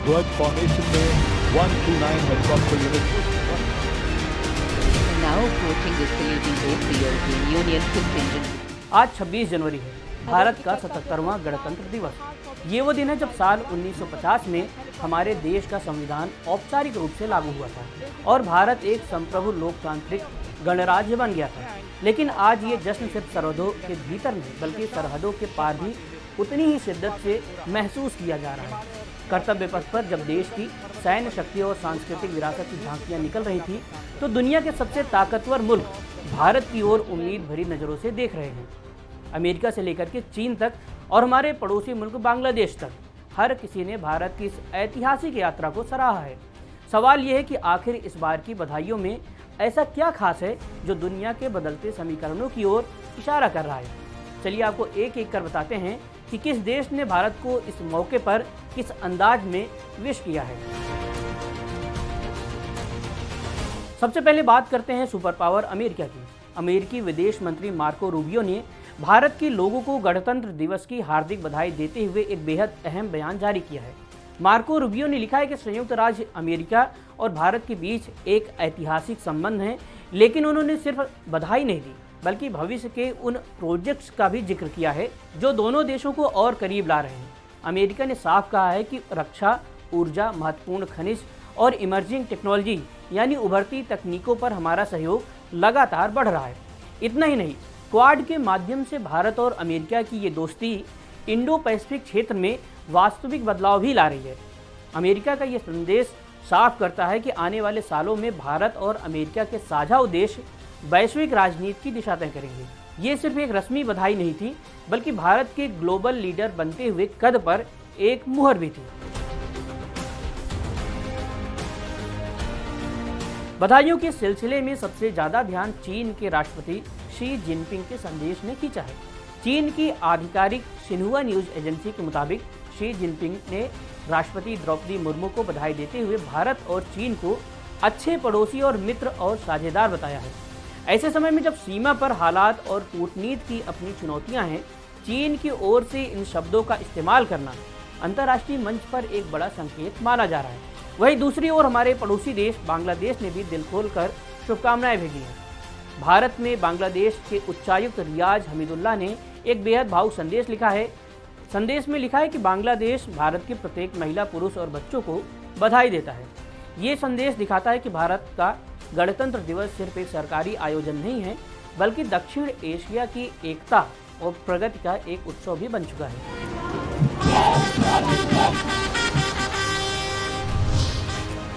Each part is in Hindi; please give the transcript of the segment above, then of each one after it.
ध्वज फॉर्मेशन में 129 helicopter unit now approaching the saluting of the European Union contingent. आज 26 जनवरी है, भारत का 77वां गणतंत्र दिवस। ये वो दिन है जब साल 1950 में हमारे देश का संविधान औपचारिक रूप से लागू हुआ था और भारत एक संप्रभु लोकतांत्रिक गणराज्य बन गया था। लेकिन आज ये जश्न सिर्फ सरहदों के भीतर नहीं बल्कि सरहदों के पार भी उतनी ही शिद्दत से महसूस किया जा रहा है। कर्तव्य पथ पर जब देश की सैन्य शक्ति और सांस्कृतिक विरासत की झांकियां निकल रही थी तो दुनिया के सबसे ताकतवर मुल्क भारत की ओर उम्मीद भरी नज़रों से देख रहे हैं। अमेरिका से लेकर के चीन तक और हमारे पड़ोसी मुल्क बांग्लादेश तक हर किसी ने भारत की इस ऐतिहासिक यात्रा को सराहा है। सवाल ये है कि आखिर इस बार की बधाइयों में ऐसा क्या खास है जो दुनिया के बदलते समीकरणों की ओर इशारा कर रहा है। चलिए आपको एक एक कर बताते हैं कि किस देश ने भारत को इस मौके पर किस अंदाज में विश किया है। सबसे पहले बात करते हैं सुपर पावर अमेरिका की। अमेरिकी विदेश मंत्री मार्को रूबियो ने भारत के लोगों को गणतंत्र दिवस की हार्दिक बधाई देते हुए एक बेहद अहम बयान जारी किया है। मार्को रूबियो ने लिखा है कि संयुक्त राज्य अमेरिका और भारत के बीच एक ऐतिहासिक संबंध है, लेकिन उन्होंने सिर्फ बधाई नहीं दी बल्कि भविष्य के उन प्रोजेक्ट्स का भी जिक्र किया है जो दोनों देशों को और करीब ला रहे हैं। अमेरिका ने साफ कहा है कि रक्षा, ऊर्जा, महत्वपूर्ण खनिज और इमर्जिंग टेक्नोलॉजी यानी उभरती तकनीकों पर हमारा सहयोग लगातार बढ़ रहा है। इतना ही नहीं, क्वाड के माध्यम से भारत और अमेरिका की ये दोस्ती इंडो पैसिफिक क्षेत्र में वास्तविक बदलाव भी ला रही है। अमेरिका का ये संदेश साफ करता है कि आने वाले सालों में भारत और अमेरिका के साझा उद्देश्य वैश्विक राजनीति की दिशा तय करेंगे। ये सिर्फ एक रस्मी बधाई नहीं थी बल्कि भारत के ग्लोबल लीडर बनते हुए कद पर एक मुहर भी थी। बधाइयों के सिलसिले में सबसे ज्यादा ध्यान चीन के राष्ट्रपति शी जिनपिंग के संदेश ने खींचा है। चीन की आधिकारिक सिन्हुआ न्यूज एजेंसी के मुताबिक शी जिनपिंग ने राष्ट्रपति द्रौपदी मुर्मू को बधाई देते हुए भारत और चीन को अच्छे पड़ोसी और मित्र और साझेदार बताया है। ऐसे समय में जब सीमा पर हालात और कूटनीति की अपनी चुनौतियां हैं, चीन की ओर से इन शब्दों का इस्तेमाल करना अंतर्राष्ट्रीय मंच पर एक बड़ा संकेत माना जा रहा है। वहीं दूसरी ओर हमारे पड़ोसी देश बांग्लादेश ने भी दिल खोलकर शुभकामनाएं भेजी हैं। भारत में बांग्लादेश के उच्चायुक्त रियाज हमीदुल्लाह ने एक बेहद भावुक संदेश लिखा है। संदेश में लिखा है कि बांग्लादेश भारत के प्रत्येक महिला, पुरुष और बच्चों को बधाई देता है। ये संदेश दिखाता है कि भारत का गणतंत्र दिवस सिर्फ एक सरकारी आयोजन नहीं है बल्कि दक्षिण एशिया की एकता और प्रगति का एक उत्सव भी बन चुका है।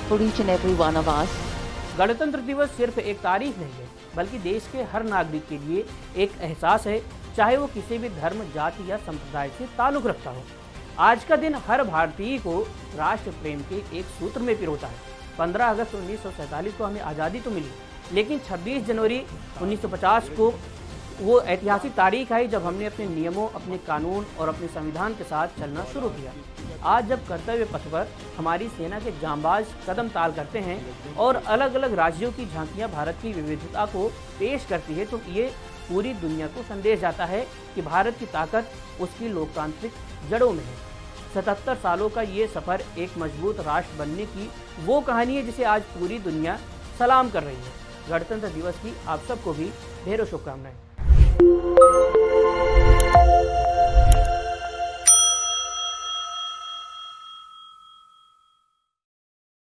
For each and every one of us, गणतंत्र दिवस सिर्फ एक तारीख नहीं है बल्कि देश के हर नागरिक के लिए एक एहसास है, चाहे वो किसी भी धर्म, जाति या संप्रदाय से ताल्लुक रखता हो। आज का दिन हर भारतीय को राष्ट्र प्रेम के एक सूत्र में पिरोता है। 15 अगस्त 1947 को हमें आज़ादी तो मिली, लेकिन 26 जनवरी 1950 को वो ऐतिहासिक तारीख आई जब हमने अपने नियमों, अपने कानून और अपने संविधान के साथ चलना शुरू किया। आज जब कर्तव्य पथ पर हमारी सेना के जांबाज कदम ताल करते हैं और अलग अलग राज्यों की झांकियां भारत की विविधता को पेश करती है, तो ये पूरी दुनिया को संदेश जाता है कि भारत की ताकत उसकी लोकतांत्रिक जड़ों में है। 77 सालों का ये सफ़र एक मजबूत राष्ट्र बनने की वो कहानी है जिसे आज पूरी दुनिया सलाम कर रही है। गणतंत्र दिवस की आप सबको भी ढेरों शुभकामनाएं।